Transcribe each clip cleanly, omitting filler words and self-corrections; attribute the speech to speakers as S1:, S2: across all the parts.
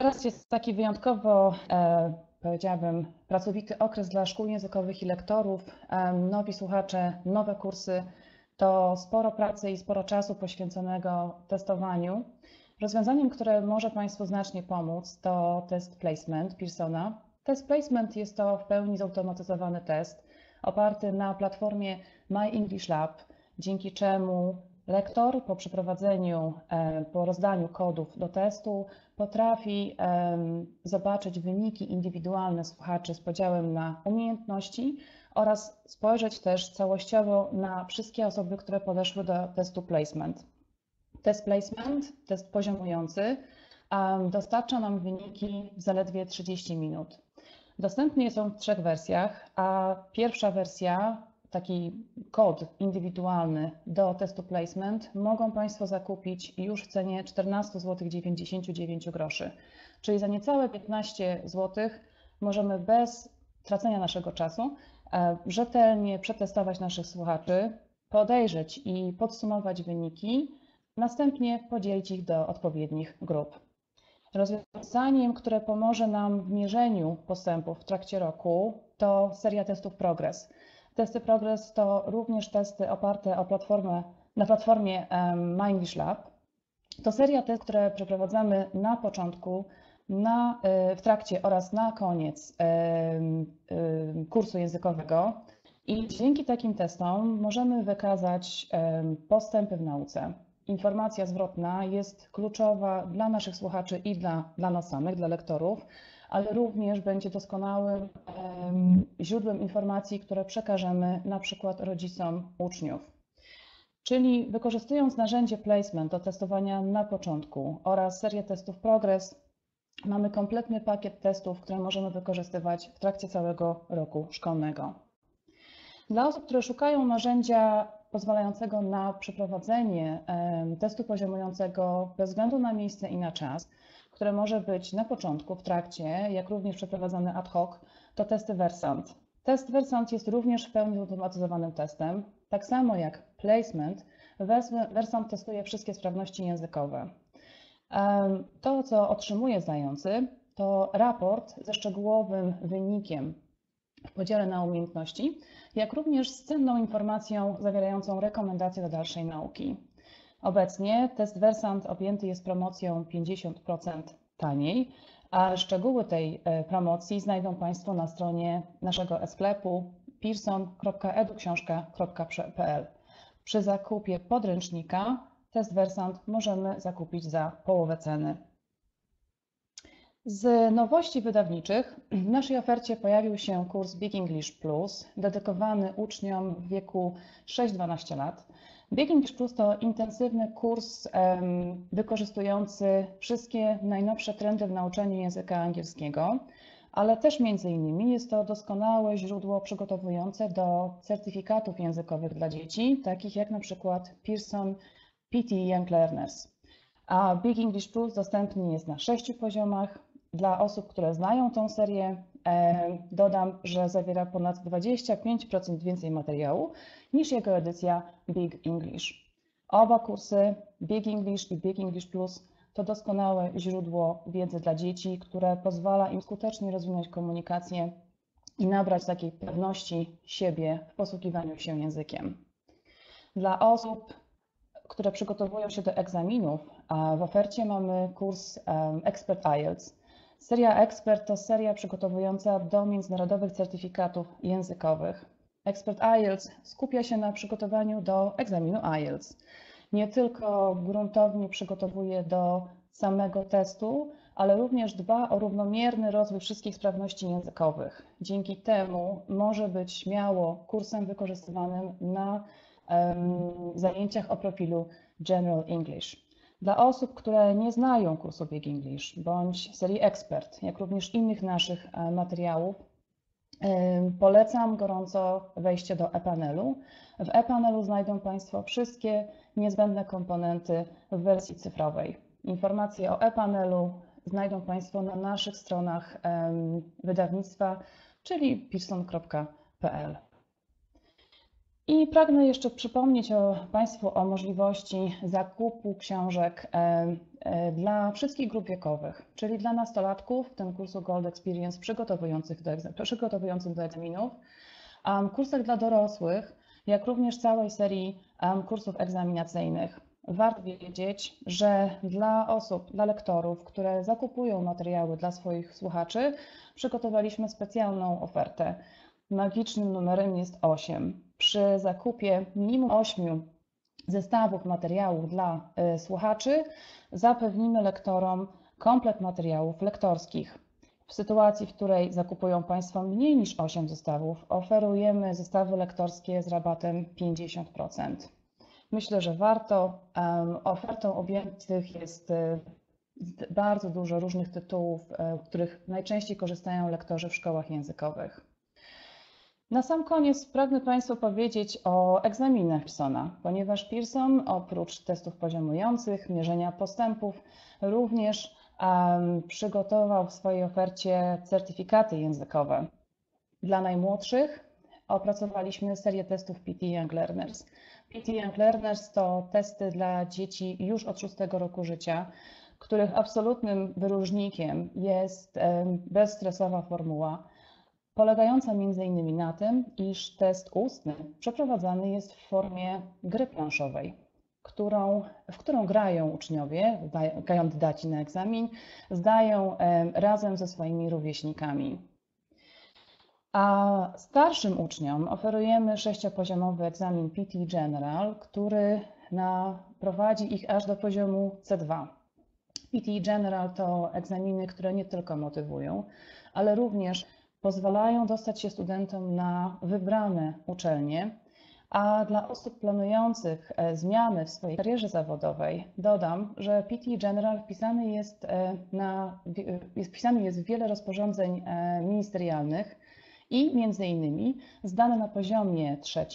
S1: Teraz jest taki wyjątkowo, powiedziałabym, pracowity okres dla szkół językowych i lektorów. Nowi słuchacze, nowe kursy, to sporo pracy i sporo czasu poświęconego testowaniu. Rozwiązaniem, które może Państwu znacznie pomóc, to test placement Pearsona. Test placement jest to w pełni zautomatyzowany test oparty na platformie My English Lab, dzięki czemu lektor po przeprowadzeniu, po rozdaniu kodów do testu potrafi zobaczyć wyniki indywidualne słuchaczy z podziałem na umiejętności oraz spojrzeć też całościowo na wszystkie osoby, które podeszły do testu placement. Test placement, test poziomujący, dostarcza nam wyniki w zaledwie 30 minut. Dostępny są w 3 wersjach, a pierwsza wersja, taki kod indywidualny do testu placement, mogą Państwo zakupić już w cenie 14,99 zł. Czyli za niecałe 15 zł możemy bez tracenia naszego czasu rzetelnie przetestować naszych słuchaczy, podejrzeć i podsumować wyniki, następnie podzielić ich do odpowiednich grup. Rozwiązaniem, które pomoże nam w mierzeniu postępów w trakcie roku, to seria testów Progress. Testy Progress to również testy oparte na platformie My English Lab. To seria testów, które przeprowadzamy na początku, w trakcie oraz na koniec kursu językowego. I dzięki takim testom możemy wykazać postępy w nauce. Informacja zwrotna jest kluczowa dla naszych słuchaczy i dla nas samych, dla lektorów, ale również będzie doskonałym źródłem informacji, które przekażemy na przykład rodzicom uczniów. Czyli wykorzystując narzędzie placement do testowania na początku oraz serię testów Progress, mamy kompletny pakiet testów, które możemy wykorzystywać w trakcie całego roku szkolnego. Dla osób, które szukają narzędzia pozwalającego na przeprowadzenie testu poziomującego bez względu na miejsce i na czas, które może być na początku, w trakcie, jak również przeprowadzane ad hoc, to testy Versant. Test Versant jest również w pełni zautomatyzowanym testem. Tak samo jak placement, Versant testuje wszystkie sprawności językowe. To, co otrzymuje zdający, to raport ze szczegółowym wynikiem w podziale na umiejętności, jak również z cenną informacją zawierającą rekomendacje do dalszej nauki. Obecnie test Versant objęty jest promocją 50% taniej, a szczegóły tej promocji znajdą Państwo na stronie naszego sklepu pearson.eduksiążka.pl. Przy zakupie podręcznika test Versant możemy zakupić za połowę ceny. Z nowości wydawniczych w naszej ofercie pojawił się kurs Big English Plus, dedykowany uczniom w wieku 6-12 lat. Big English Plus to intensywny kurs wykorzystujący wszystkie najnowsze trendy w nauczaniu języka angielskiego, ale też między innymi jest to doskonałe źródło przygotowujące do certyfikatów językowych dla dzieci, takich jak na przykład Pearson PT Young Learners. A Big English Plus dostępny jest na 6 poziomach. Dla osób, które znają tą serię, dodam, że zawiera ponad 25% więcej materiału niż jego edycja Big English. Oba kursy, Big English i Big English Plus, to doskonałe źródło wiedzy dla dzieci, które pozwala im skutecznie rozwinąć komunikację i nabrać takiej pewności siebie w posługiwaniu się językiem. Dla osób, które przygotowują się do egzaminów, w ofercie mamy kurs Expert IELTS. Seria Expert to seria przygotowująca do międzynarodowych certyfikatów językowych. Expert IELTS skupia się na przygotowaniu do egzaminu IELTS. Nie tylko gruntownie przygotowuje do samego testu, ale również dba o równomierny rozwój wszystkich sprawności językowych. Dzięki temu może być śmiało kursem wykorzystywanym na zajęciach o profilu General English. Dla osób, które nie znają kursu Big English bądź serii Expert, jak również innych naszych materiałów, polecam gorąco wejście do e-panelu. W e-panelu znajdą Państwo wszystkie niezbędne komponenty w wersji cyfrowej. Informacje o e-panelu znajdą Państwo na naszych stronach wydawnictwa, czyli pearson.pl. I pragnę jeszcze przypomnieć Państwu o możliwości zakupu książek dla wszystkich grup wiekowych, czyli dla nastolatków, ten kurs Gold Experience przygotowujących do egzaminów, kursach dla dorosłych, jak również całej serii kursów egzaminacyjnych. Warto wiedzieć, że dla lektorów, które zakupują materiały dla swoich słuchaczy, przygotowaliśmy specjalną ofertę. Magicznym numerem jest 8. Przy zakupie minimum 8 zestawów materiałów dla słuchaczy zapewnimy lektorom komplet materiałów lektorskich. W sytuacji, w której zakupują Państwo mniej niż 8 zestawów, oferujemy zestawy lektorskie z rabatem 50%. Myślę, że warto. Ofertą objętych jest bardzo dużo różnych tytułów, których najczęściej korzystają lektorzy w szkołach językowych. Na sam koniec pragnę Państwu powiedzieć o egzaminach Pearsona, ponieważ Pearson oprócz testów poziomujących, mierzenia postępów, również przygotował w swojej ofercie certyfikaty językowe. Dla najmłodszych opracowaliśmy serię testów PT Young Learners. PT Young Learners to testy dla dzieci już od 6 roku życia, których absolutnym wyróżnikiem jest bezstresowa formuła, polegająca m.in. na tym, iż test ustny przeprowadzany jest w formie gry planszowej, w którą grają uczniowie, kandydaci na egzamin, zdają razem ze swoimi rówieśnikami. A starszym uczniom oferujemy 6-poziomowy egzamin PT General, który prowadzi ich aż do poziomu C2. PT General to egzaminy, które nie tylko motywują, ale również pozwalają dostać się studentom na wybrane uczelnie, a dla osób planujących zmiany w swojej karierze zawodowej dodam, że PT General wpisany jest w wiele rozporządzeń ministerialnych i między innymi zdane na poziomie 3,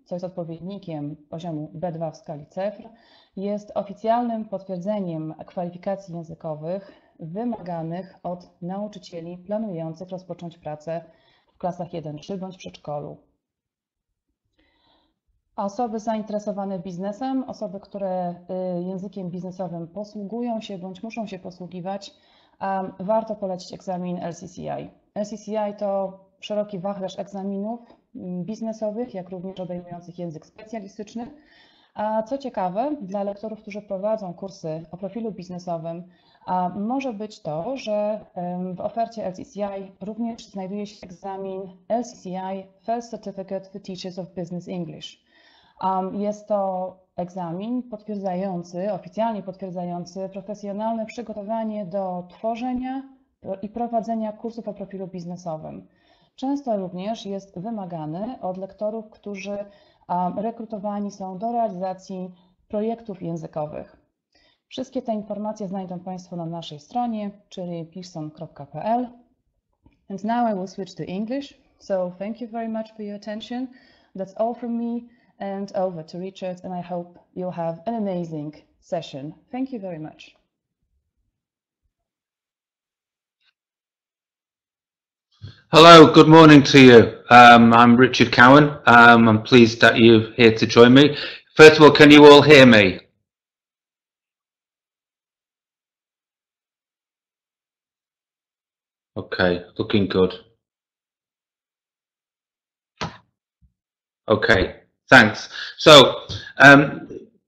S1: co jest odpowiednikiem poziomu B2 w skali CEFR, jest oficjalnym potwierdzeniem kwalifikacji językowych wymaganych od nauczycieli planujących rozpocząć pracę w klasach 1-3 bądź przedszkolu. Osoby zainteresowane biznesem, osoby, które językiem biznesowym posługują się bądź muszą się posługiwać, warto polecić egzamin LCCI. LCCI to szeroki wachlarz egzaminów biznesowych, jak również obejmujących język specjalistyczny. A co ciekawe, dla lektorów, którzy prowadzą kursy o profilu biznesowym, może być to, że w ofercie LCCI również znajduje się egzamin LCCI First Certificate for Teachers of Business English. Jest to egzamin oficjalnie potwierdzający profesjonalne przygotowanie do tworzenia i prowadzenia kursów o profilu biznesowym. Często również jest wymagany od lektorów, którzy rekrutowani są do realizacji projektów językowych. Wszystkie te informacje znajdą Państwo na naszej stronie, czyli pearson.pl. And now I will switch to English. So thank you very much for your attention. That's all from me, and over to Richard, and I hope you'll have an amazing session. Thank you very much.
S2: Hello, good morning to you. I'm Richard Cowen. I'm pleased that you're here to join me. First of all, can you all hear me? Okay, looking good. Okay, thanks. So,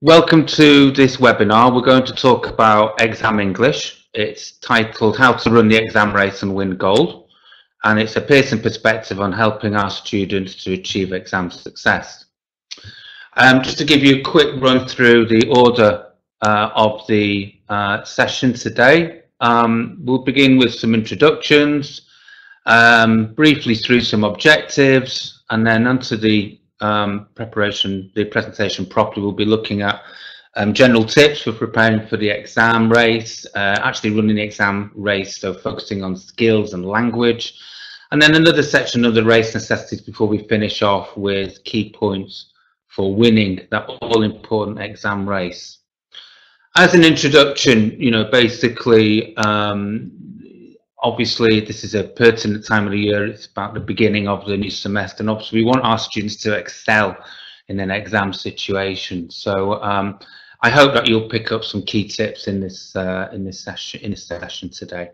S2: welcome to this webinar. We're going to talk about exam English. It's titled How to Run the Exam Race and Win Gold. And it's a Pearson perspective on helping our students to achieve exam success. Just to give you a quick run through the order of the session today. We'll begin with some introductions, briefly through some objectives, and then onto the presentation properly. We'll be looking at general tips for preparing for the exam race, actually running the exam race, so focusing on skills and language. And then another section of the race necessities before we finish off with key points for winning that all-important exam race. As an introduction, basically, obviously this is a pertinent time of the year. It's about the beginning of the new semester, and obviously we want our students to excel in an exam situation. So I hope that you'll pick up some key tips in this session today.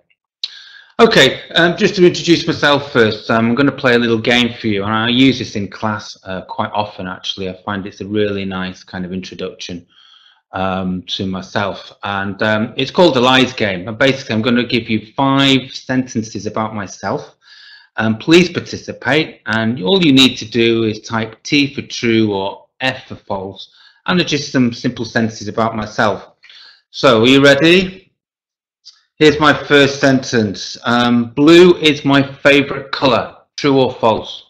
S2: Okay, just to introduce myself first, I'm going to play a little game for you, and I use this in class quite often. Actually, I find it's a really nice kind of introduction to myself, and it's called the Lies game. And basically, I'm going to give you 5 sentences about myself. Please participate, and all you need to do is type T for true or F for false, and they're just some simple sentences about myself. So, are you ready? Here's my first sentence. Blue is my favorite color. True or false?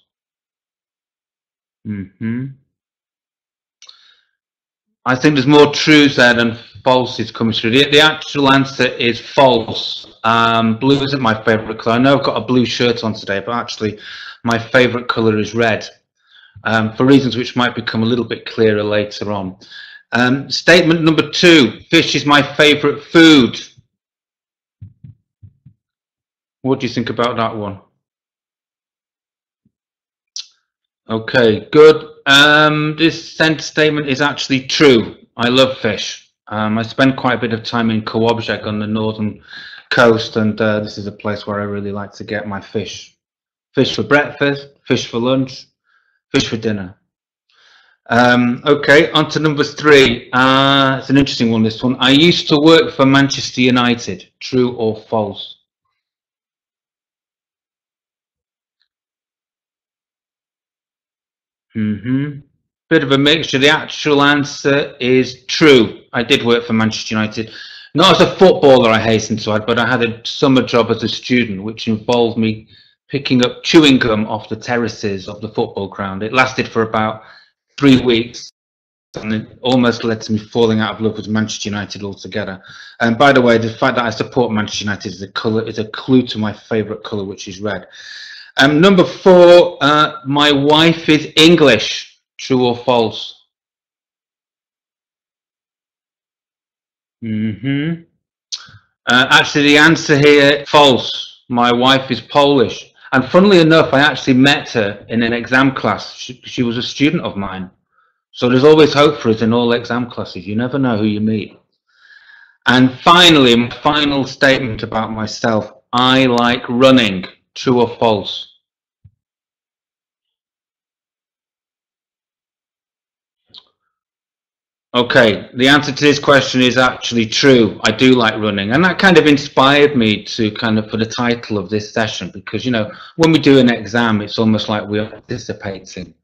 S2: I think there's more truths there than falses coming through. The actual answer is false. Blue isn't my favorite color. I know I've got a blue shirt on today, but actually my favorite color is red, for reasons which might become a little bit clearer later on. Statement number 2, fish is my favorite food. What do you think about that one? Okay, good. This sentence statement is actually true. I love fish. I spend quite a bit of time in Cowen on the northern coast, and this is a place where I really like to get my fish. Fish for breakfast, fish for lunch, fish for dinner. Okay, on to number 3. It's an interesting one, this one. I used to work for Manchester United. True or false? Bit of a mixture. The actual answer is true. I did work for Manchester United. Not as a footballer, I hasten to add, but I had a summer job as a student, which involved me picking up chewing gum off the terraces of the football ground. It lasted for about 3 weeks, and it almost led to me falling out of love with Manchester United altogether. And by the way, the fact that I support Manchester United is a clue to my favourite colour, which is red. Number 4, my wife is English. True or false? Actually, the answer here, false. My wife is Polish. And funnily enough, I actually met her in an exam class. She was a student of mine. So there's always hope for us in all exam classes. You never know who you meet. And finally, my final statement about myself. I like running. True or false? Okay, the answer to this question is actually true. I do like running, and that kind of inspired me to for the title of this session, because when we do an exam, it's almost like we're participating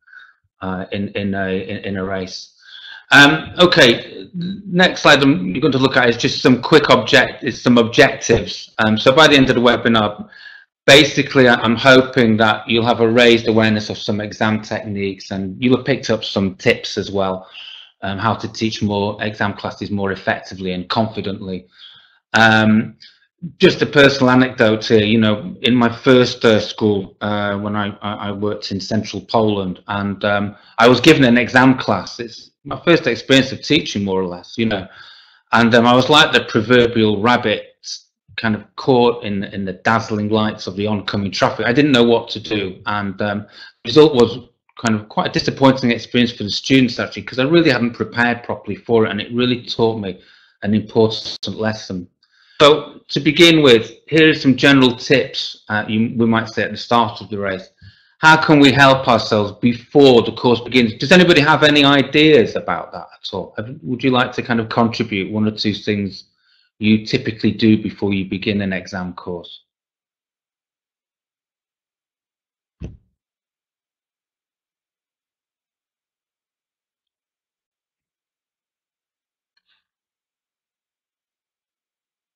S2: in a race. Okay, next slide you're going to look at is just some quick objectives. So by the end of the webinar, basically, I'm hoping that you'll have a raised awareness of some exam techniques, and you'll have picked up some tips as well. How to teach more exam classes more effectively and confidently. Just a personal anecdote here, in my first school, when I worked in central Poland, and I was given an exam class. It's my first experience of teaching, more or less, and I was like the proverbial rabbit kind of caught in the dazzling lights of the oncoming traffic. I didn't know what to do, and the result was kind of quite a disappointing experience for the students, actually, because I really hadn't prepared properly for it, and it really taught me an important lesson. So to begin with, here are some general tips we might say at the start of the race. How can we help ourselves before the course begins? Does anybody have any ideas about that at all? Would you like to kind of contribute 1 or 2 things you typically do before you begin an exam course?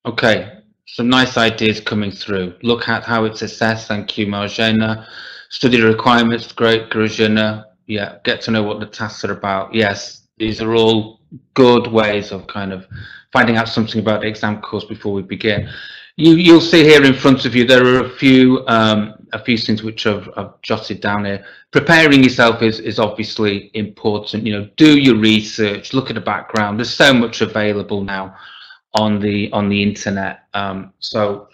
S2: Okay, some nice ideas coming through. Look at how it's assessed. Thank you, Marjana. Study the requirements. Great, Gruzina. Yeah, get to know what the tasks are about. Yes, these are all good ways of kind of finding out something about the exam course before we begin. You'll see here in front of you there are a few things which I've jotted down here. Preparing yourself is obviously important. Do your research. Look at the background. There's so much available now on the internet, so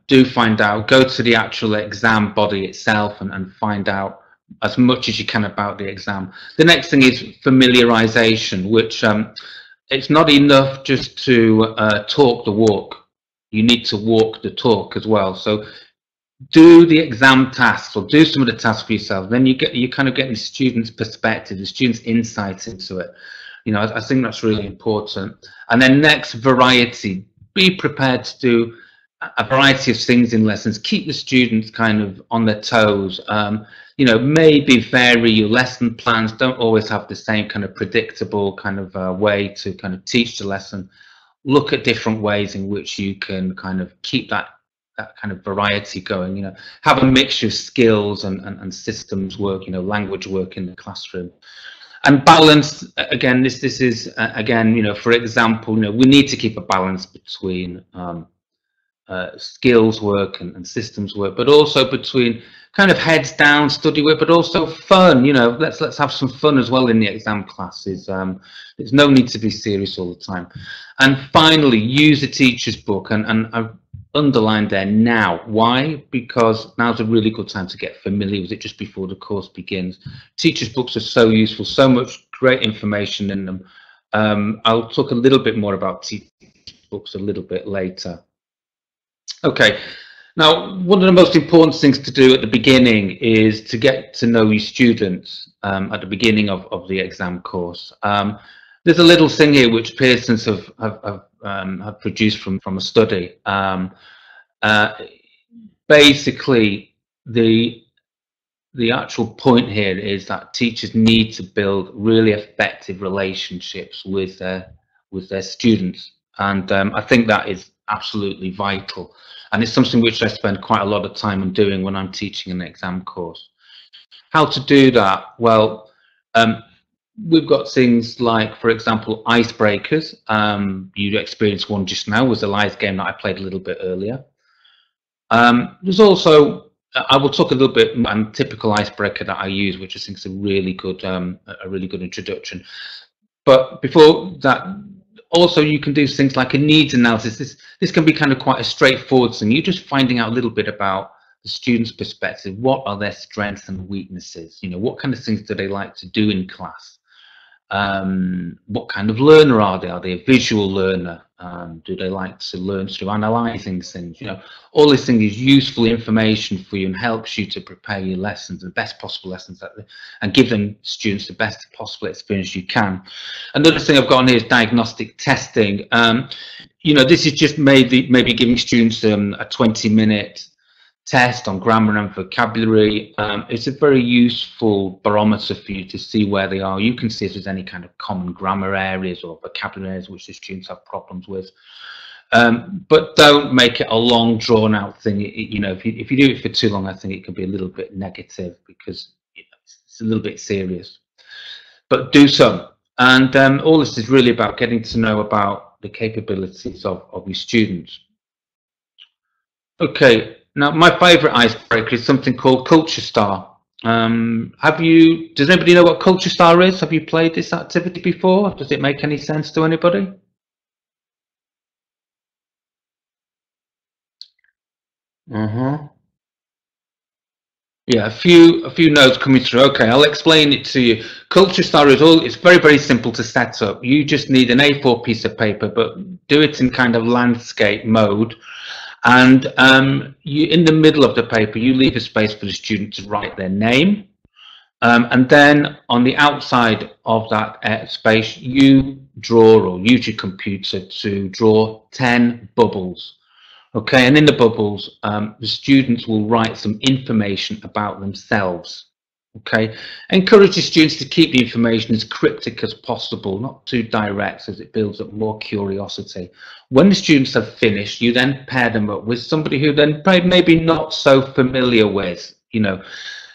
S2: do find out, go to the actual exam body itself and find out as much as you can about the exam. The next thing is familiarization, which it's not enough just to talk the walk. You need to walk the talk as well. So do the exam tasks or do some of the tasks for yourself. Then you kind of get the student's perspective, the student's insight into it. You know, I think that's really important. And then next, variety. Be prepared to do a variety of things in lessons. Keep the students kind of on their toes. You know, maybe vary your lesson plans. Don't always have the same kind of predictable kind of way to kind of teach the lesson. Look at different ways in which you can kind of keep that kind of variety going. You know, have a mixture of skills and systems work, you know, language work in the classroom. And balance, again, this is again, you know, for example, you know, we need to keep a balance between skills work and systems work, but also between kind of heads down study work, but also fun. You know, let's have some fun as well in the exam classes. There's no need to be serious all the time. And finally, use a teacher's book, and I've underlined there now. Why? Because now's a really good time to get familiar with it just before the course begins. Teachers' books are so useful, so much great information in them. I'll talk a little bit more about teachers' books a little bit later. Okay, now one of the most important things to do at the beginning is to get to know your students at the beginning of the exam course. There's a little thing here which Pearson's have produced from a study. Basically, the actual point here is that teachers need to build really effective relationships with their students, and I think that is absolutely vital, and it's something which I spend quite a lot of time on doing when I'm teaching an exam course. How to do that? Well, we've got things like, for example, icebreakers. You experienced one just now, was the live game that I played a little bit earlier. There's also, I will talk a little bit on typical icebreaker that I use, which I think is a really good introduction. But before that, also you can do things like a needs analysis. This can be kind of quite a straightforward thing. You're just finding out a little bit about the student's perspective. What are their strengths and weaknesses? You know, what kind of things do they like to do in class? What kind of learner are they? Are they a visual learner? Do they like to learn through analysing things? You know, all this thing is useful information for you and helps you to prepare your lessons, the best possible lessons, and give them students the best possible experience you can. Another thing I've got on here is diagnostic testing. You know, this is just maybe giving students a 20-minute test on grammar and vocabulary. It's a very useful barometer for you to see where they are. You can see if there's any kind of common grammar areas or vocabulary areas which the students have problems with. But don't make it a long, drawn-out thing. You know, if you do it for too long, I think it can be a little bit negative because, you know, it's a little bit serious. But do some. And all this is really about getting to know about the capabilities of your students. Okay. Now, my favourite icebreaker is something called Culture Star. Does anybody know what Culture Star is? Have you played this activity before? Does it make any sense to anybody? Yeah, a few notes coming through. Okay, I'll explain it to you. Culture Star is it's very, very simple to set up. You just need an A4 piece of paper, but do it in kind of landscape mode. And in the middle of the paper, you leave a space for the student to write their name. And then on the outside of that space, you draw or use your computer to draw 10 bubbles. Okay, and in the bubbles, the students will write some information about themselves. Okay, encourage the students to keep the information as cryptic as possible, not too direct, as it builds up more curiosity. When the students have finished, you then pair them up with somebody who then maybe not so familiar with. You know,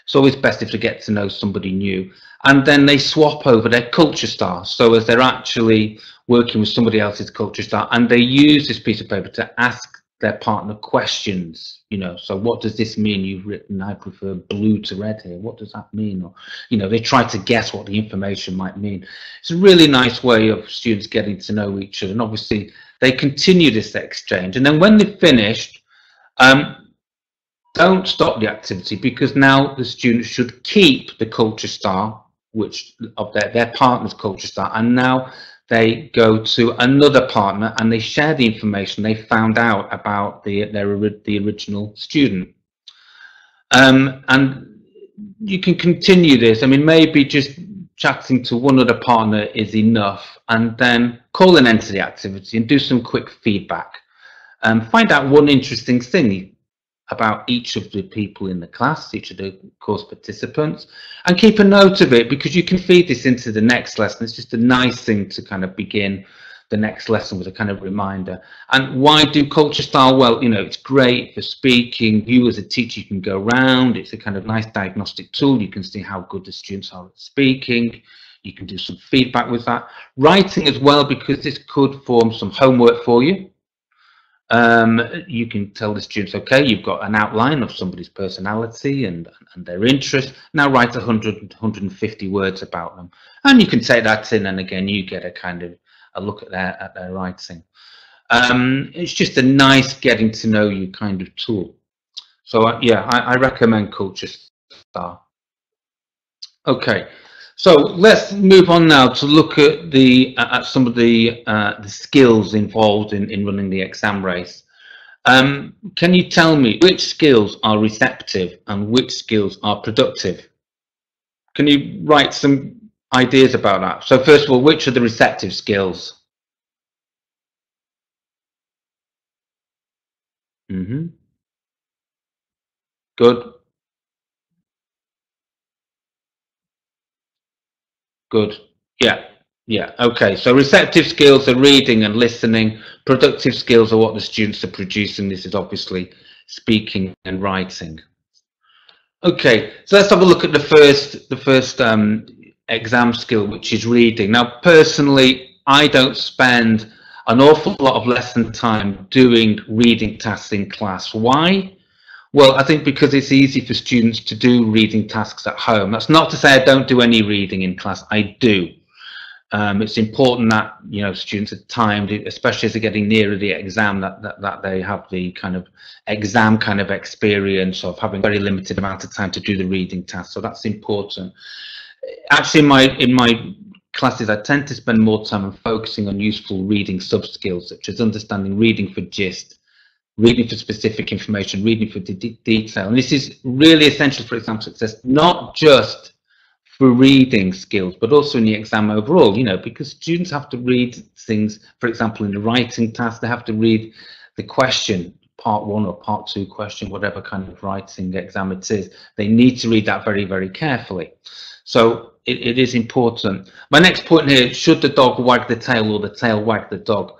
S2: it's always best if they get to know somebody new, and then they swap over their culture star. So as they're actually working with somebody else's culture star, and they use this piece of paper to ask their partner questions, you know, so what does this mean? You've written, I prefer blue to red here. What does that mean? Or, you know, they try to guess what the information might mean. It's a really nice way of students getting to know each other. And obviously they continue this exchange. And then when they've finished, don't stop the activity, because now the students should keep the culture star, which of their partner's culture star, and now they go to another partner and they share the information they found out about the original student. And you can continue this. I mean, maybe just chatting to one other partner is enough, and then call an end to the activity and do some quick feedback. Find out one interesting thing about each of the people in the class, each of the course participants, and keep a note of it, because you can feed this into the next lesson. It's just a nice thing to kind of begin the next lesson with a kind of reminder. And why do culture style? Well, you know, it's great for speaking. You as a teacher, you can go around. It's a kind of nice diagnostic tool. You can see how good the students are at speaking. You can do some feedback with that. Writing as well, because this could form some homework for you. You can tell the students, okay, you've got an outline of somebody's personality and their interest. Now write 100, 150 words about them. And you can take that in, and again, you get a kind of a look at their writing. It's just a nice getting to know you kind of tool. So yeah, I recommend Culture Star. Okay, so let's move on now to look at some of the skills involved in running the exam race. Can you tell me which skills are receptive and which skills are productive? Can you write some ideas about that? So first of all, which are the receptive skills? Good. Good. Yeah. Yeah. Okay. So receptive skills are reading and listening. Productive skills are what the students are producing. This is obviously speaking and writing. Okay. So let's have a look at the first exam skill, which is reading. Now, personally, I don't spend an awful lot of lesson time doing reading tasks in class. Why? Well, I think because it's easy for students to do reading tasks at home. That's not to say I don't do any reading in class. I do. It's important that, you know, students are timed, especially as they're getting nearer the exam, that they have the kind of exam kind of experience of having very limited amount of time to do the reading task. So that's important. Actually, in my classes, I tend to spend more time on focusing on useful reading sub-skills, such as understanding reading for gist, reading for specific information, reading for detail. And this is really essential for exam success, not just for reading skills, but also in the exam overall, you know, because students have to read things, for example, in the writing task, they have to read the question, part 1 or part 2 question, whatever kind of writing exam it is. They need to read that very, very carefully. So it is important. My next point here, should the dog wag the tail or the tail wag the dog?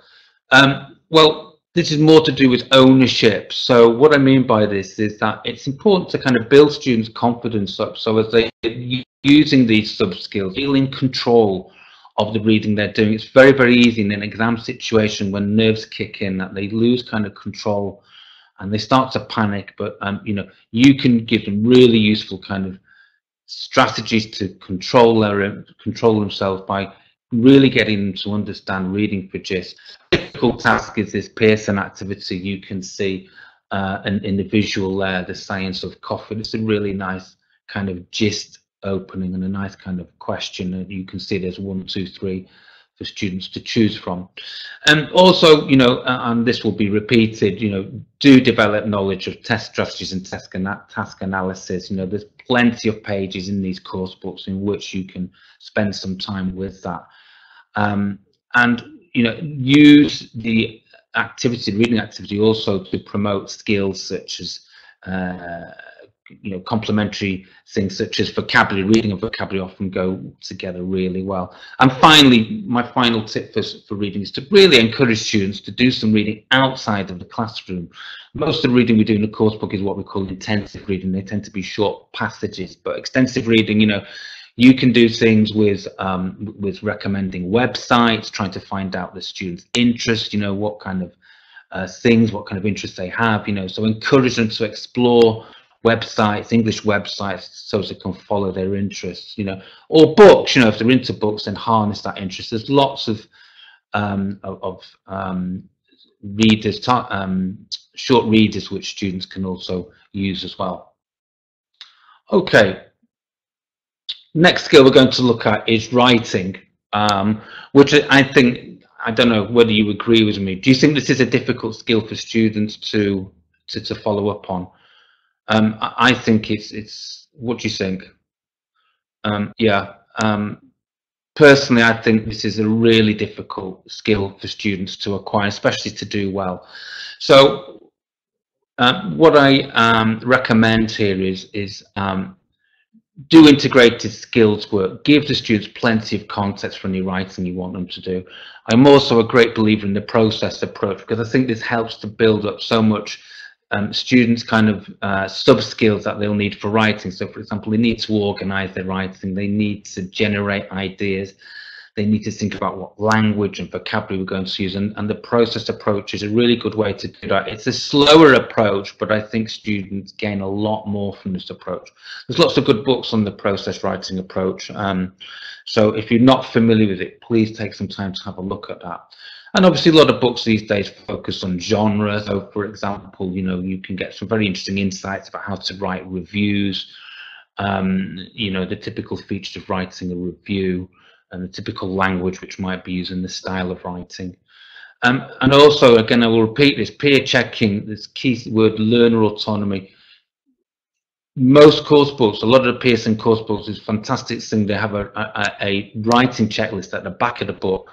S2: Well, this is more to do with ownership. So what I mean by this is that it's important to kind of build students' confidence up, so as they're using these sub-skills, feel in control of the reading they're doing. It's very, very easy in an exam situation when nerves kick in that they lose kind of control and they start to panic. But you know, you can give them really useful kind of strategies to control themselves by really getting them to understand reading for gist. The difficult task is this Pearson activity. You can see in the visual there, the science of coffee. It's a really nice kind of gist opening and a nice kind of question. And you can see there's 1, 2, 3 for students to choose from. And also, you know, and this will be repeated, you know, do develop knowledge of test strategies and task analysis. You know, there's plenty of pages in these course books in which you can spend some time with that. And, you know, use the activity, reading activity, also to promote skills such as, you know, complementary things such as vocabulary. Reading and vocabulary often go together really well. And finally, my final tip for reading is to really encourage students to do some reading outside of the classroom. Most of the reading we do in the course book is what we call intensive reading. They tend to be short passages, but extensive reading, you know, you can do things with recommending websites, trying to find out the students' interest, you know, what kind of things, what kind of interests they have, you know, so encourage them to explore websites, English websites, so they can follow their interests, you know, or books, you know, if they're into books, then harness that interest. There's lots of readers, short readers which students can also use as well. Okay, next skill we're going to look at is writing, which I think, I don't know whether you agree with me. Do you think this is a difficult skill for students to follow up on? I think it's. What do you think? Yeah. Personally, I think this is a really difficult skill for students to acquire, especially to do well. So, what I recommend here is do integrated skills work. Give the students plenty of context for any writing you want them to do. I'm also a great believer in the process approach, because I think this helps to build up so much students' kind of sub-skills that they'll need for writing. So, for example, they need to organize their writing, they need to generate ideas, they need to think about what language and vocabulary we're going to use, and the process approach is a really good way to do that. It's a slower approach, but I think students gain a lot more from this approach. There's lots of good books on the process writing approach, so if you're not familiar with it, please take some time to have a look at that. And obviously a lot of books these days focus on genre. So for example, you know, you can get some very interesting insights about how to write reviews, you know, the typical features of writing a review, and the typical language which might be used in the style of writing. And also, again, I will repeat this, peer checking, this key word, learner autonomy. Most course books, a lot of the Pearson course books, is a fantastic thing. They have a writing checklist at the back of the book.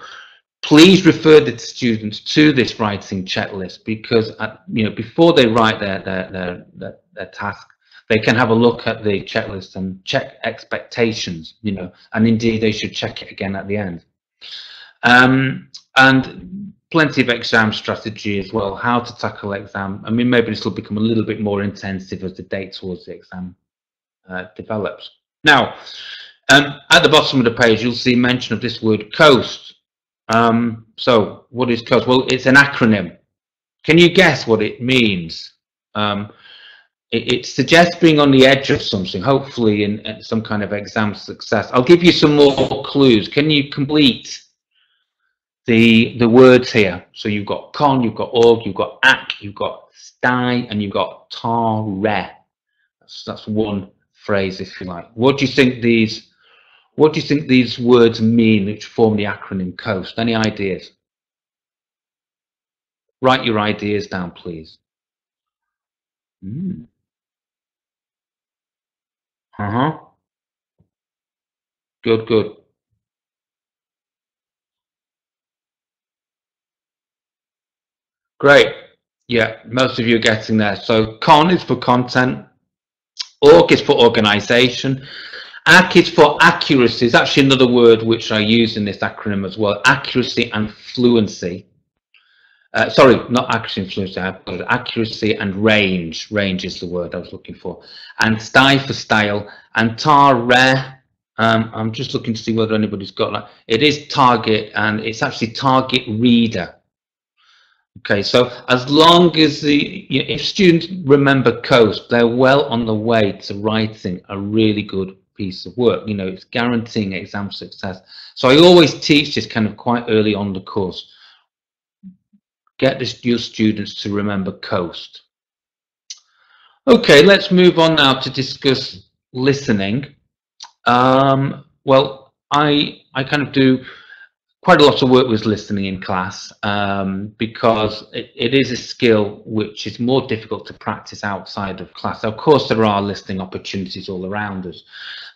S2: Please refer the students to this writing checklist, because you know, before they write their task, they can have a look at the checklist and check expectations, you know, and indeed they should check it again at the end. And plenty of exam strategy as well, how to tackle exam. I mean, maybe this will become a little bit more intensive as the date towards the exam develops. Now, at the bottom of the page, you'll see mention of this word COAST. So what is COAST? Well, it's an acronym. Can you guess what it means? It suggests being on the edge of something, hopefully in some kind of exam success. I'll give you some more clues. Can you complete the words here? So you've got con, you've got org, you've got ac, you've got sty, and you've got tar re. That's one phrase, if you like. What do you think these words mean, which form the acronym COAST? Any ideas? Write your ideas down, please. Good, good. Great. Yeah, most of you are getting there. So con is for content, org is for organization, ac is for accuracy. It's actually another word which I use in this acronym as well, accuracy and fluency. Sorry, not accuracy and fluency, accuracy and range. Range is the word I was looking for. And sty for style, and tar re. I'm just looking to see whether anybody's got that. It is target, and it's actually target reader. Okay, so as long as if students remember COAST, they're well on the way to writing a really good piece of work. You know, it's guaranteeing exam success. So I always teach this kind of quite early on the course. Get your students to remember COAST. Okay, let's move on now to discuss listening. Well, I kind of do quite a lot of work with listening in class, because it is a skill which is more difficult to practice outside of class. Of course, there are listening opportunities all around us,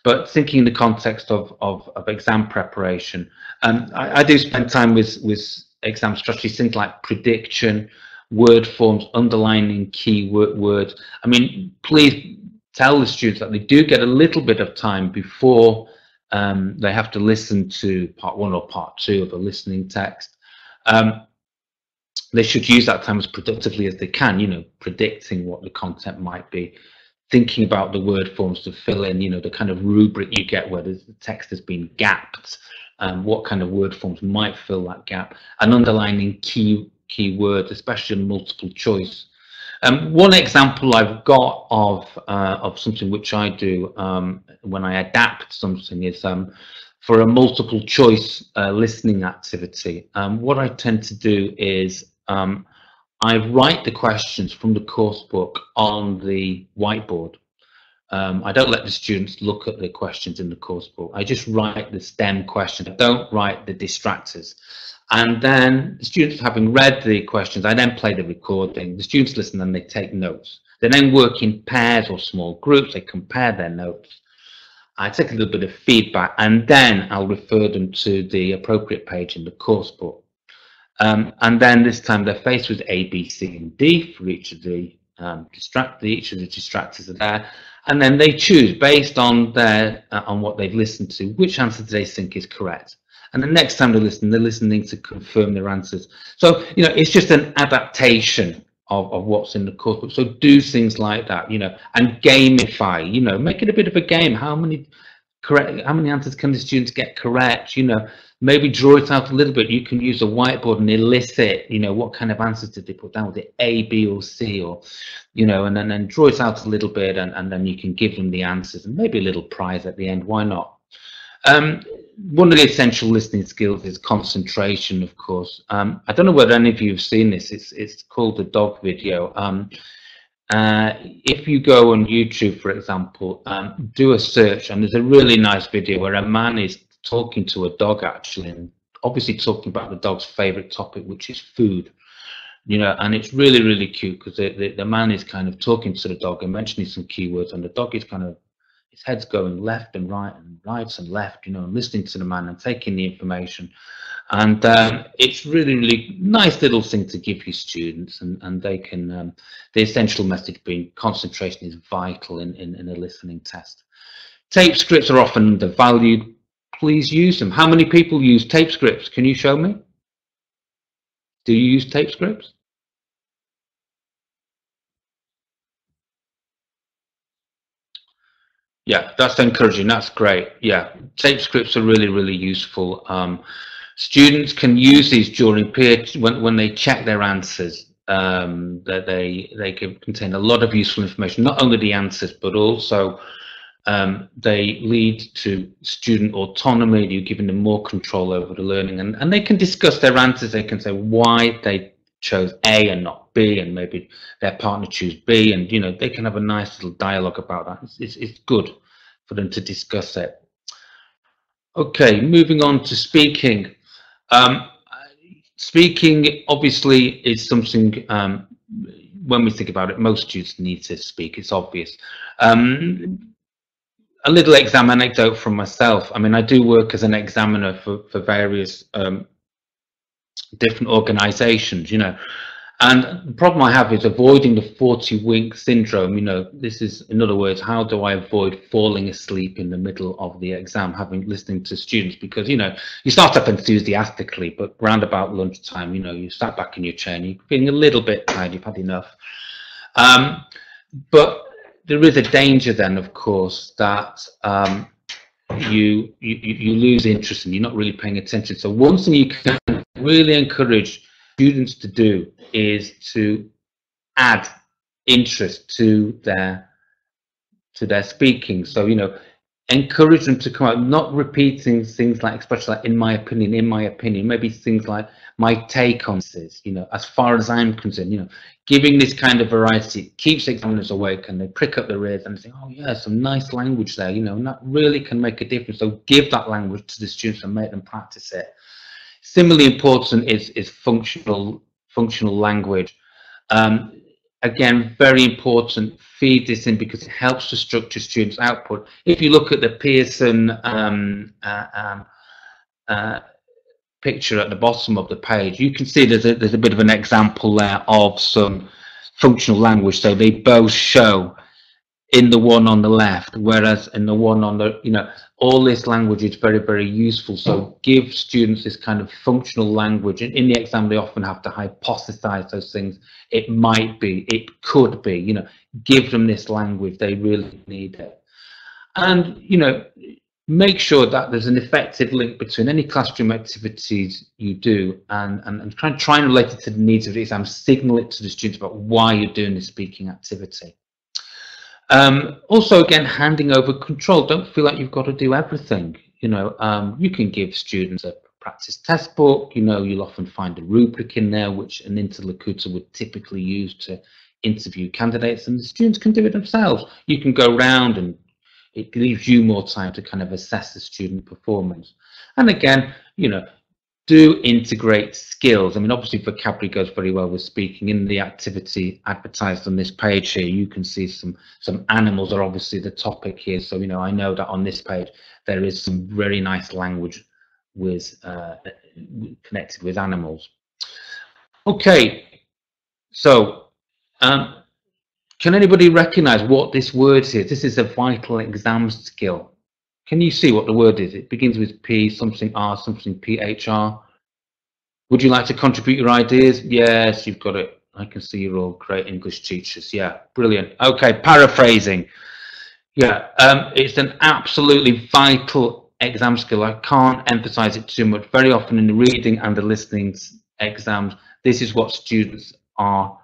S2: but thinking in the context of exam preparation, I do spend time with exam strategies, things like prediction, word forms, underlining key words. I mean, please tell the students that they do get a little bit of time before they have to listen to part 1 or part 2 of a listening text. They should use that time as productively as they can, you know, predicting what the content might be, thinking about the word forms to fill in, you know, the kind of rubric you get where the text has been gapped, what kind of word forms might fill that gap, and underlining key words, especially in multiple choice. One example I've got of something which I do when I adapt something is for a multiple choice listening activity. What I tend to do is I write the questions from the course book on the whiteboard. I don't let the students look at the questions in the course book. I just write the STEM questions. I don't write the distractors. And then the students, having read the questions, I then play the recording. The students listen and they take notes. They then work in pairs or small groups. They compare their notes. I take a little bit of feedback, and then I'll refer them to the appropriate page in the course book. And then this time they're faced with A, B, C, and D for each of the distractors are there, and then they choose based on their on what they've listened to, which answer do they think is correct. And the next time they're listening to confirm their answers. So it's just an adaptation of what's in the course book. So do things like that, and gamify. Make it a bit of a game. How many answers can the students get correct? Maybe draw it out a little bit. You can use a whiteboard and elicit, what kind of answers did they put down? Was it A, B, or C, or and then draw it out a little bit, and then you can give them the answers and maybe a little prize at the end. Why not? One of the essential listening skills is concentration, of course. I don't know whether any of you have seen this. It's called the dog video. If you go on YouTube, for example, do a search, and there's a really nice video where a man is talking to a dog, actually, and obviously talking about the dog's favorite topic, which is food. And it's really, really cute because the man is kind of talking to the dog and mentioning some keywords, and the dog is kind of, his head's going left and right and left, and listening to the man and taking the information. And it's really, really nice little thing to give your students, and they can, the essential message being concentration is vital in a listening test. Tape scripts are often undervalued. Please use them. How many people use tape scripts? Can you show me? Do you use tape scripts? Yeah, that's encouraging. That's great. Yeah, tape scripts are really, really useful. Students can use these during peer when they check their answers. That they can contain a lot of useful information, not only the answers, but also they lead to student autonomy. You're giving them more control over the learning, and they can discuss their answers. They can say why they chose A and not B, and maybe their partner choose B, and they can have a nice little dialogue about that. It's good for them to discuss it. Okay, moving on to speaking. Speaking obviously is something, when we think about it, most students need to speak. It's obvious. A little exam anecdote from myself. I mean, I do work as an examiner for various different organizations, and the problem I have is avoiding the 40-wink syndrome. This is, in other words, how do I avoid falling asleep in the middle of the exam, listening to students? Because you start up enthusiastically, but round about lunchtime, you sat back in your chair and you're feeling a little bit tired, you've had enough. But there is a danger then, of course, that you lose interest and you're not really paying attention. So one thing you can really encourage students to do is to add interest to their speaking. So encourage them to come out, not repeating things like expressions like in my opinion, maybe things like my take on this, as far as I'm concerned, giving this kind of variety keeps examiners awake, and they prick up their ears and say, oh yeah, some nice language there, and that really can make a difference. So give that language to the students and make them practice it. Similarly important is functional language. Again, very important. Feed this in because it helps to structure students' output. If you look at the Pearson picture at the bottom of the page, you can see there's a bit of an example there of some functional language. So they both show in the one on the left, whereas in the one on the, all this language is very, very useful. So give students this kind of functional language. And in the exam, they often have to hypothesize those things. It might be, it could be, give them this language. They really need it. And, make sure that there's an effective link between any classroom activities you do and try and relate it to the needs of the exam. Signal it to the students about why you're doing this speaking activity. Also, again, handing over control. Don't feel like you've got to do everything. You can give students a practice test book. You know, you'll often find a rubric in there, which an interlocutor would typically use to interview candidates, and the students can do it themselves. You can go round, and it leaves you more time to kind of assess the student performance. And again, you know, do integrate skills. I mean, obviously vocabulary goes very well with speaking. In the activity advertised on this page here, you can see some animals are obviously the topic here. So, you know, I know that on this page, there is some very nice language with connected with animals. Okay, so can anybody recognize what this word is? This is a vital exam skill. Can you see what the word is? It begins with P, something R, something PHR. Would you like to contribute your ideas? Yes, you've got it. I can see you're all great English teachers. Yeah, brilliant. Okay, paraphrasing. Yeah, it's an absolutely vital exam skill. I can't emphasize it too much. Very often in the reading and the listening exams, this is what students are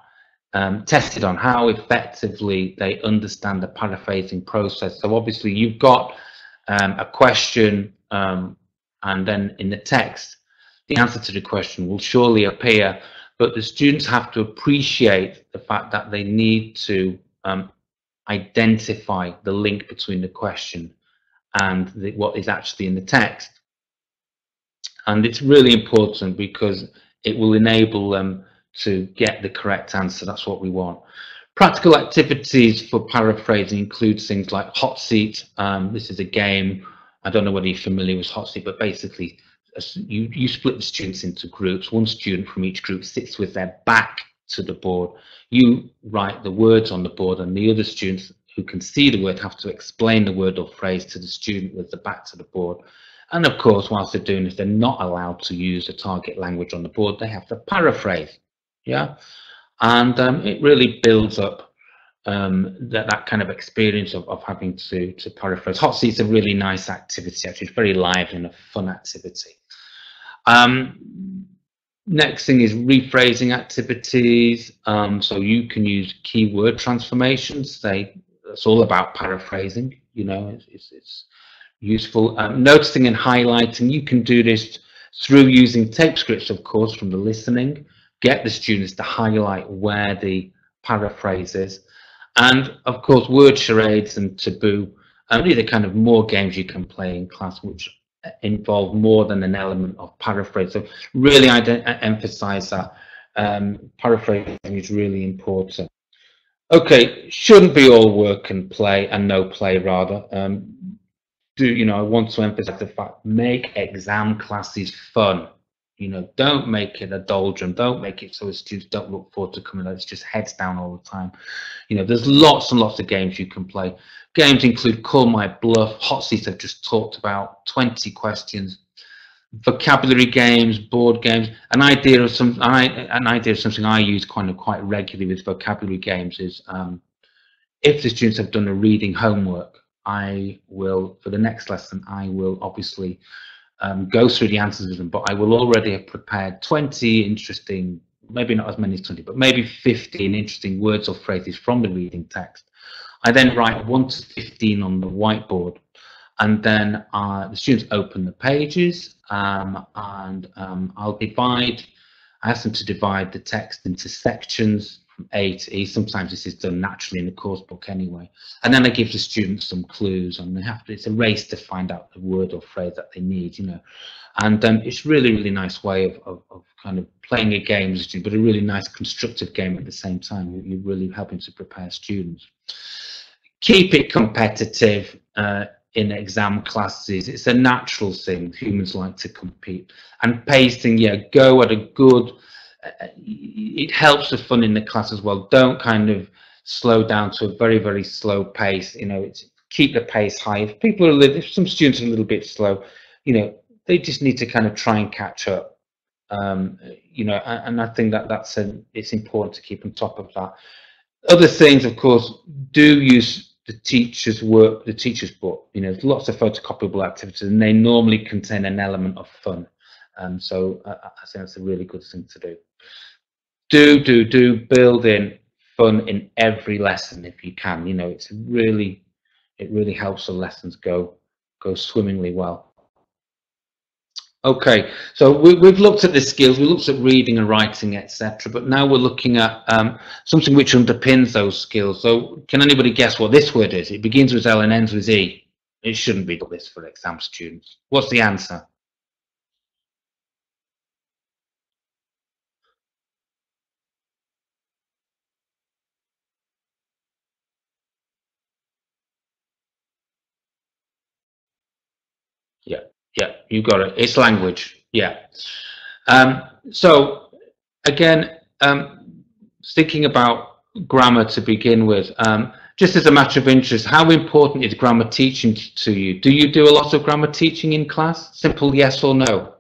S2: tested on, how effectively they understand the paraphrasing process. So obviously you've got a question, and then in the text, the answer to the question will surely appear, but the students have to appreciate the fact that they need to identify the link between the question and what is actually in the text. And it's really important because it will enable them to get the correct answer. That's what we want. Practical activities for paraphrasing include things like hot seat. This is a game. I don't know whether you're familiar with hot seat, but basically you split the students into groups. One student from each group sits with their back to the board. You write the words on the board, and the other students who can see the word have to explain the word or phrase to the student with the back to the board. And of course, whilst they're doing this, they're not allowed to use the target language on the board. They have to paraphrase. Yeah, and it really builds up that kind of experience of having to paraphrase. Hot seat's a really nice activity. Actually, it's very lively and a fun activity. Next thing is rephrasing activities. So you can use keyword transformations. It's all about paraphrasing. You know, it's useful. Noticing and highlighting. You can do this through using tape scripts, of course, from the listening. Get the students to highlight where the paraphrase is. And of course, word charades and taboo. These are kind of more games you can play in class, which involve more than an element of paraphrase. So really emphasize that paraphrasing is really important. Okay, shouldn't be all work and play, and no play rather. I want to emphasize the fact, make exam classes fun. You know, don't make it a doldrum. Don't make it so the students don't look forward to coming. It's just heads down all the time. You know, there's lots and lots of games you can play. Games include Call My Bluff, Hot Seat I've just talked about, 20 questions, vocabulary games, board games. An idea of something I use quite regularly with vocabulary games is if the students have done a reading homework, I will, for the next lesson, I will obviously go through the answers with them, but I will already have prepared 20 interesting, maybe not as many as 20, but maybe 15 interesting words or phrases from the reading text. I then write 1 to 15 on the whiteboard, and then the students open the pages, and I'll ask them to divide the text into sections from A to E. Sometimes this is done naturally in the course book anyway. And then I give the students some clues, and it's a race to find out the word or phrase that they need, you know. And it's really, really nice way of kind of playing a game as a student, but a really nice constructive game at the same time. You're really helping to prepare students. Keep it competitive in exam classes. It's a natural thing. Humans like to compete. And pacing, yeah, go at a good, it helps the fun in the class as well. Don't kind of slow down to a very, very slow pace. You know, keep the pace high. If some students are a little bit slow, you know, they just need to kind of try and catch up. You know, and I think it's important to keep on top of that. Other things, of course, do use the teacher's work, the teacher's book. You know, there's lots of photocopyable activities, and they normally contain an element of fun. So I think that's a really good thing to do. Do build in fun in every lesson if you can. You know, it really helps the lessons go swimmingly well. Okay, so we've looked at the skills, we looked at reading and writing, etc. But now we're looking at something which underpins those skills. So can anybody guess what this word is? It begins with L and ends with E. It shouldn't be this for exam students. What's the answer? Yeah, yeah, you got it. It's language. Yeah. So again, thinking about grammar to begin with, just as a matter of interest, how important is grammar teaching to you? Do you do a lot of grammar teaching in class? Simple yes or no.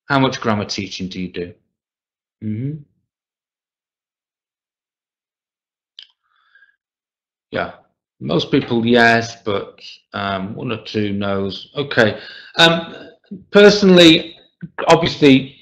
S2: How much grammar teaching do you do? Hmm. Yeah, most people yes, but one or two no's. Okay. Personally, obviously,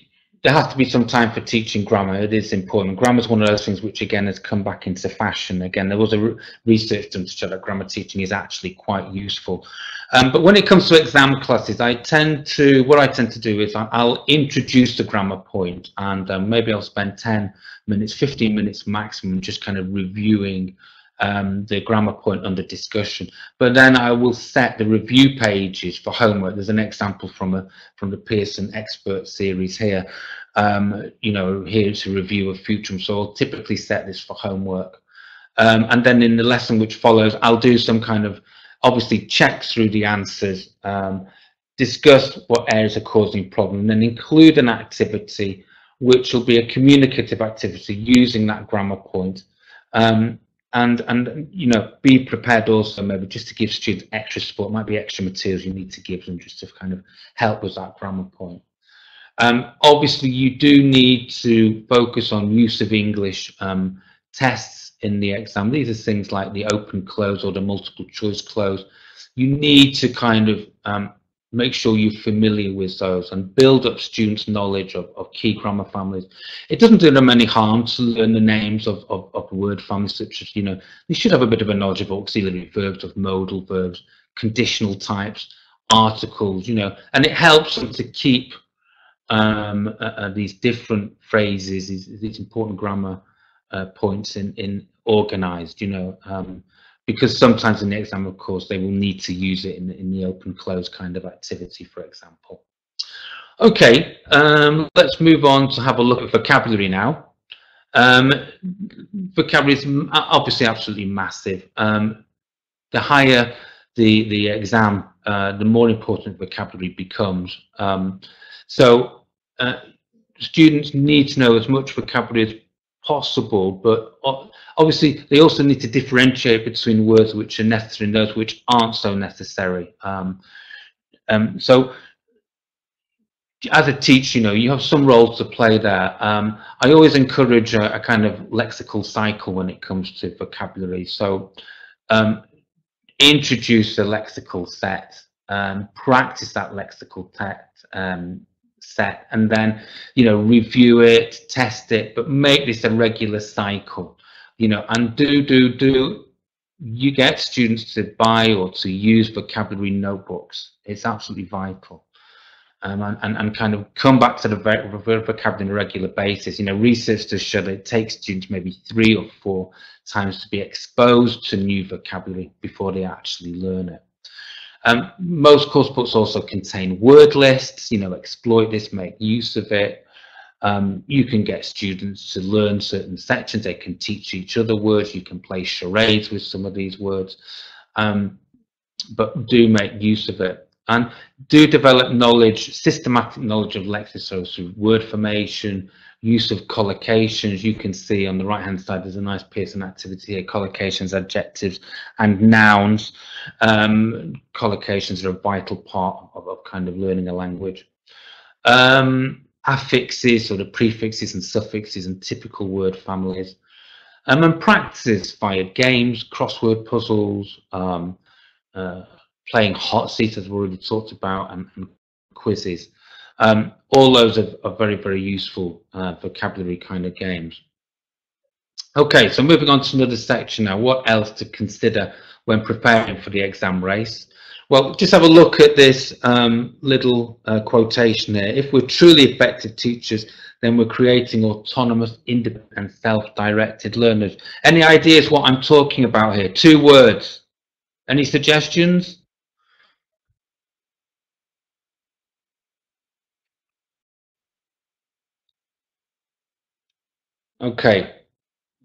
S2: there has to be some time for teaching grammar. It is important. Grammar is one of those things which, again, has come back into fashion. Again, there was a research done to show that grammar teaching is actually quite useful. But when it comes to exam classes, what I tend to do is I'll introduce the grammar point, and maybe I'll spend 10 minutes, 15 minutes maximum, just kind of reviewing the grammar point under discussion. But then I will set the review pages for homework. There's an example from the Pearson expert series here. You know, here's a review of Futurum. So I'll typically set this for homework. And then in the lesson which follows, I'll do some kind of, obviously, check through the answers, discuss what areas are causing problem, and then include an activity which will be a communicative activity using that grammar point. And you know, be prepared also maybe just to give students extra support. It might be extra materials you need to give them just to kind of help with that grammar point. Obviously, you do need to focus on use of English tests in the exam. These are things like the open close or the multiple choice close. You need to kind of make sure you're familiar with those and build up students' knowledge of key grammar families. It doesn't do them any harm to learn the names of word families, such as, you know, they should have a bit of a knowledge of auxiliary verbs, of modal verbs, conditional types, articles, you know, and it helps them to keep these different phrases, these important grammar points in organized, you know, because sometimes in the exam, of course, they will need to use it in the open close kind of activity, for example. Okay, let's move on to have a look at vocabulary now. Vocabulary is obviously absolutely massive. The higher the exam, the more important vocabulary becomes. So students need to know as much vocabulary as possible, but obviously they also need to differentiate between words which are necessary and those which aren't so necessary. So as a teacher, you know, you have some roles to play there. I always encourage a kind of lexical cycle when it comes to vocabulary. So introduce a lexical set, practice that lexical set, and then, you know, review it, test it, but make this a regular cycle, you know, and do you get students to buy or to use vocabulary notebooks. It's absolutely vital. And kind of come back to the vocabulary on a regular basis. You know, research does show that it takes students maybe 3 or 4 times to be exposed to new vocabulary before they actually learn it. Most course books also contain word lists. You know, exploit this, make use of it. You can get students to learn certain sections. They can teach each other words. You can play charades with some of these words, but do make use of it. And do develop knowledge, systematic knowledge of lexics, so through word formation, use of collocations. You can see on the right hand side there's a nice Pearson activity here: collocations, adjectives, and nouns. Collocations are a vital part of kind of learning a language. Affixes, or the prefixes and suffixes and typical word families. And practice via games, crossword puzzles, playing hot seat, as we've already talked about, and quizzes. All those are very, very useful vocabulary kind of games. Okay, so moving on to another section now. What else to consider when preparing for the exam race? Well, just have a look at this little quotation here. If we're truly effective teachers, then we're creating autonomous, independent, and self-directed learners. Any ideas what I'm talking about here? 2 words. Any suggestions? Okay,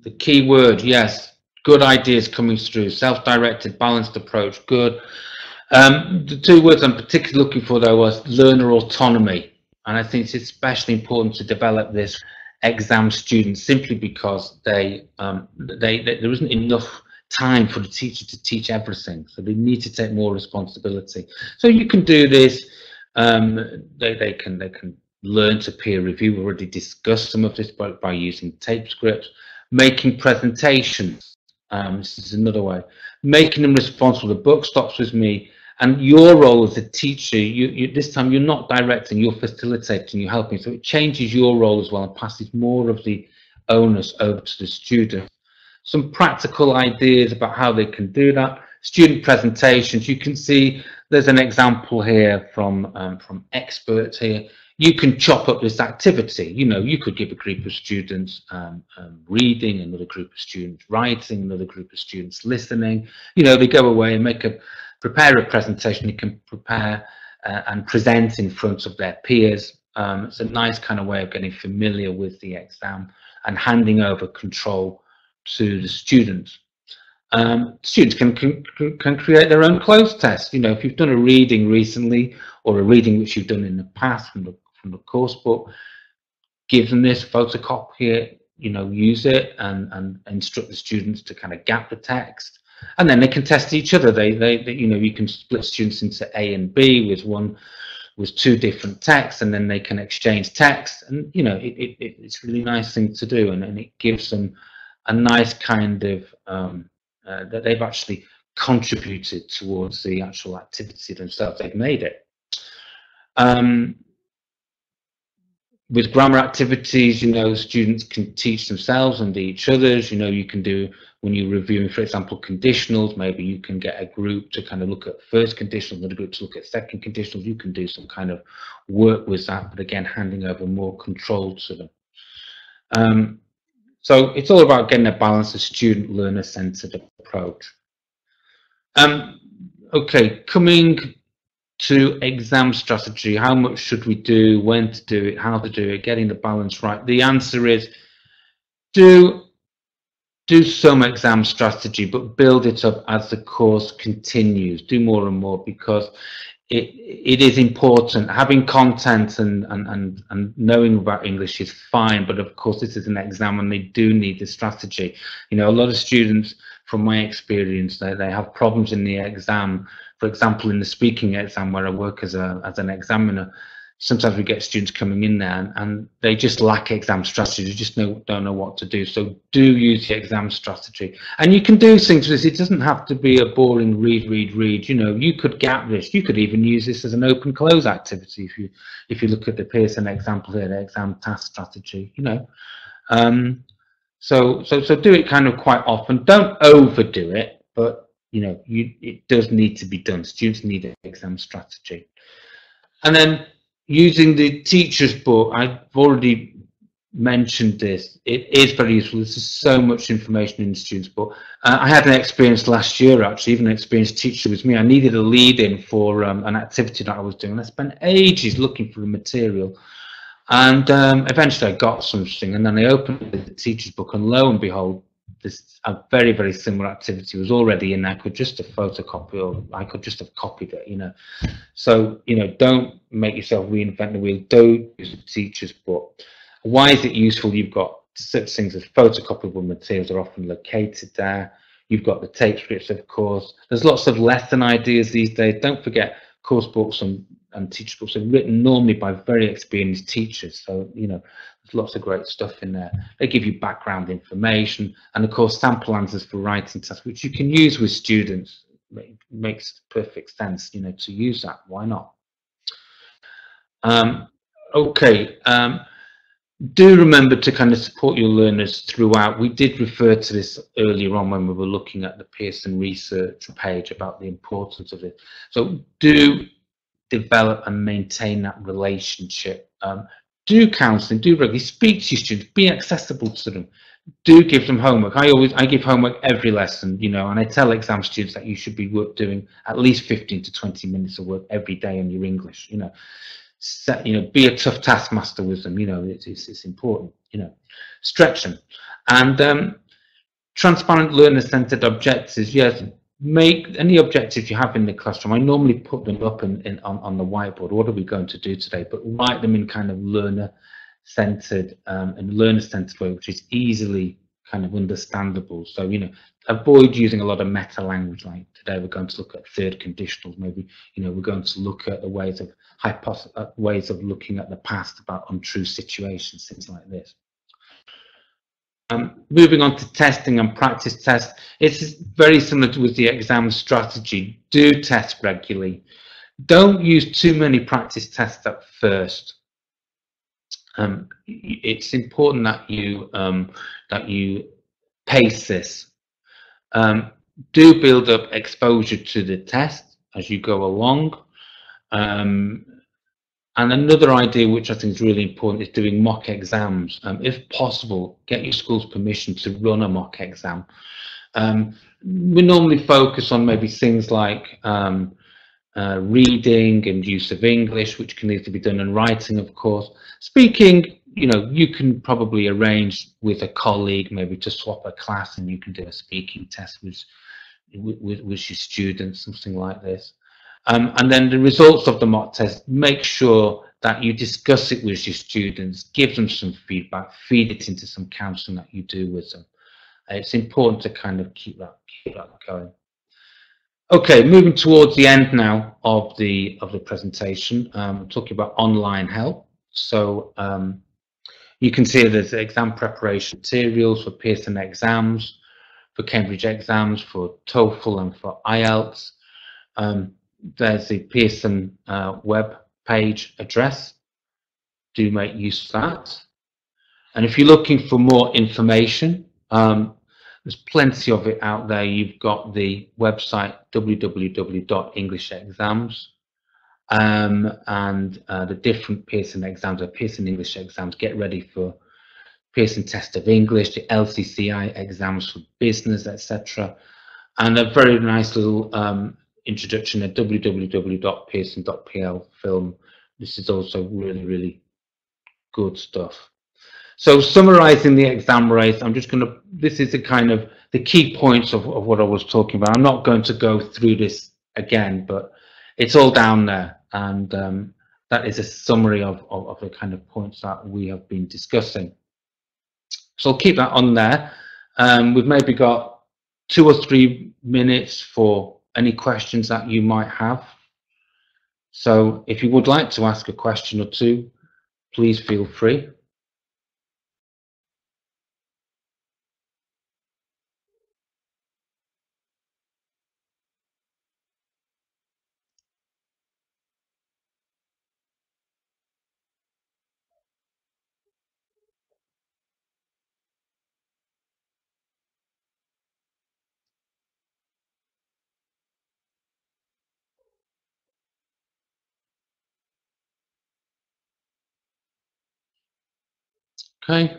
S2: the key word, yes. Good ideas coming through. Self-directed, balanced approach, good. The 2 words I'm particularly looking for though was learner autonomy, and I think it's especially important to develop this exam students simply because there isn't enough time for the teacher to teach everything, so they need to take more responsibility. So you can do this. They can learn to peer review. We've already discussed some of this by using tape scripts, making presentations. This is another way. Making them responsible. The book stops with me. And your role as a teacher, this time you're not directing, you're facilitating, you're helping. So it changes your role as well and passes more of the onus over to the student. Some practical ideas about how they can do that. Student presentations, you can see there's an example here from experts here. You can chop up this activity. You know, you could give a group of students reading, another group of students writing, another group of students listening. You know, they go away and prepare a presentation. You can prepare and present in front of their peers. It's a nice kind of way of getting familiar with the exam and handing over control to the students. Students can create their own closed test. You know, if you've done a reading recently or a reading which you've done in the past from the course book, give them this, photocopy it, you know, use it and instruct the students to kind of gap the text. And then they can test each other. They you know, you can split students into A and B with 2 different texts, and then they can exchange text. And you know, it's a really nice thing to do, and it gives them a nice kind of that they've actually contributed towards the actual activity themselves. They've made it. With grammar activities, you know, students can teach themselves and each others. You know, you can do, when you're reviewing, for example, conditionals, maybe you can get a group to kind of look at first conditional, another group to look at second conditionals. You can do some kind of work with that, but again, handing over more control to them. So it's all about getting a balanced student learner centered approach. Okay, coming to exam strategy, how much should we do, when to do it, how to do it, getting the balance right. The answer is do some exam strategy, but build it up as the course continues. Do more and more, because it is important. Having content and knowing about English is fine, but of course this is an exam and they do need the strategy. You know, a lot of students, from my experience, they have problems in the exam. For example, in the speaking exam where I work as an examiner, sometimes we get students coming in there and they just lack exam strategy. They just don't know what to do. So do use the exam strategy. And you can do things with this. It doesn't have to be a boring read. You know, you could gap this. You could even use this as an open close activity if you look at the Pearson example here, the exam task strategy, you know. So do it kind of quite often. Don't overdo it, but you know, it does need to be done. Students need an exam strategy. And then using the teacher's book, I've already mentioned this. It is very useful. There's just so much information in the student's book. I had an experience last year, actually. Even an experienced teacher was me. I needed a lead-in for an activity that I was doing. I spent ages looking for the material. And eventually I got something, and then I opened the teacher's book, and lo and behold, a very, very similar activity was already in there. I could just have photocopied, or I could just have copied it, you know. So, you know, don't make yourself reinvent the wheel. Don't use the teacher's book. Why is it useful? You've got such things as photocopyable materials are often located there. You've got the tape scripts, of course. There's lots of lesson ideas these days. Don't forget, course books and teacher books are written normally by very experienced teachers. So, you know, there's lots of great stuff in there. They give you background information and, of course, sample answers for writing tests, which you can use with students. It makes perfect sense, you know, to use that. Why not? Okay. do remember to kind of support your learners throughout. We did refer to this earlier on when we were looking at the Pearson research page about the importance of it. So do develop and maintain that relationship. Do counselling, do regularly speak to your students, be accessible to them. Do give them homework. I give homework every lesson, you know, and I tell exam students that you should be doing at least 15 to 20 minutes of work every day on your English, you know. Be a tough taskmaster with them, you know, it's important, you know. Stretch them. And transparent learner-centered objectives, yes, make any objectives you have in the classroom. I normally put them up on the whiteboard. What are we going to do today? But write them in kind of learner-centered and learner-centered way, which is easily kind of understandable. So, you know, avoid using a lot of meta language. Like today, we're going to look at third conditionals. Maybe, you know, we're going to look at the ways of looking at the past about untrue situations, things like this. Moving on to testing and practice tests, it's very similar with the exam strategy. Do test regularly. Don't use too many practice tests at first. It's important that you pace this. Do build up exposure to the test as you go along. And another idea which I think is really important is doing mock exams. If possible, get your school's permission to run a mock exam. We normally focus on maybe things like reading and use of English, which can easily be done, and writing, of course. Speaking, you know, you can probably arrange with a colleague maybe to swap a class and you can do a speaking test with your students, something like this. And then the results of the mock test, make sure that you discuss it with your students, give them some feedback, feed it into some counselling that you do with them. It's important to kind of keep that going. Okay, moving towards the end now of the presentation, talking about online help. So you can see there's exam preparation materials for Pearson exams, for Cambridge exams, for TOEFL and for IELTS. There's the Pearson web page address. Do make use of that. And if you're looking for more information, there's plenty of it out there. You've got the website www.englishexams and the different Pearson exams, or Pearson English exams. Get ready for Pearson Test of English, the LCCI exams for business, etc. And a very nice little introduction at www.pearson.pl film. This is also really, really good stuff. So summarizing the exam race, I'm just going to, this is the kind of the key points of what I was talking about. I'm not going to go through this again, but it's all down there. And that is a summary of the kind of points that we have been discussing. So I'll keep that on there. We've maybe got 2 or 3 minutes for any questions that you might have. So if you would like to ask a question or two, please feel free. Okay.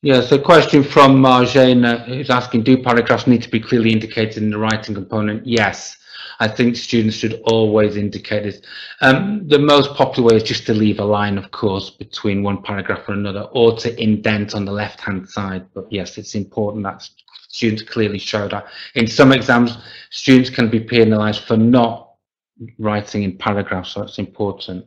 S2: Yes, a question from Marjane who's asking, do paragraphs need to be clearly indicated in the writing component? Yes, I think students should always indicate this. The most popular way is just to leave a line, of course, between one paragraph and another, or to indent on the left-hand side. But yes, it's important that students clearly show that. In some exams, students can be penalised for not writing in paragraphs, so it's important.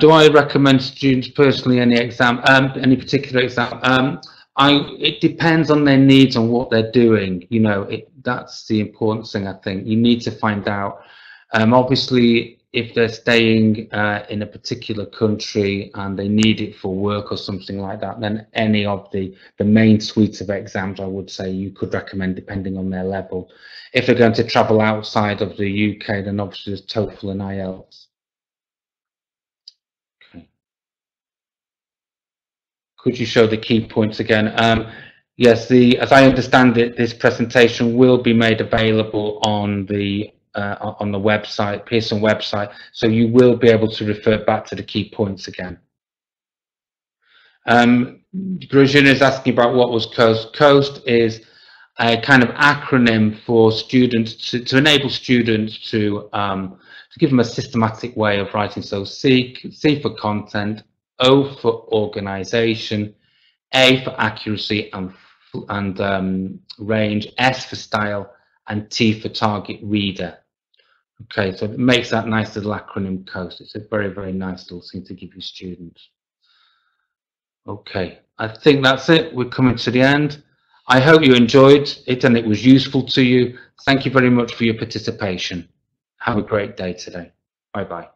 S2: Do I recommend students personally any exam, any particular exam? It depends on their needs and what they're doing. You know, that's the important thing. I think you need to find out. Obviously, if they're staying in a particular country and they need it for work or something like that, then any of the main suites of exams, I would say you could recommend depending on their level. If they're going to travel outside of the UK, then obviously there's TOEFL and IELTS. Okay. Could you show the key points again? Yes, as I understand it, this presentation will be made available on the website, Pearson website, so you will be able to refer back to the key points again. Grujin is asking about what was COAST. COAST is a kind of acronym for students to enable students to give them a systematic way of writing. So C for content, O for organization, A for accuracy and range, S for style, and T for target reader. Okay, so it makes that nice little acronym COAST. It's a very, very nice little thing to give your students. Okay, I think that's it. We're coming to the end. I hope you enjoyed it and it was useful to you. Thank you very much for your participation. Have a great day today. Bye-bye.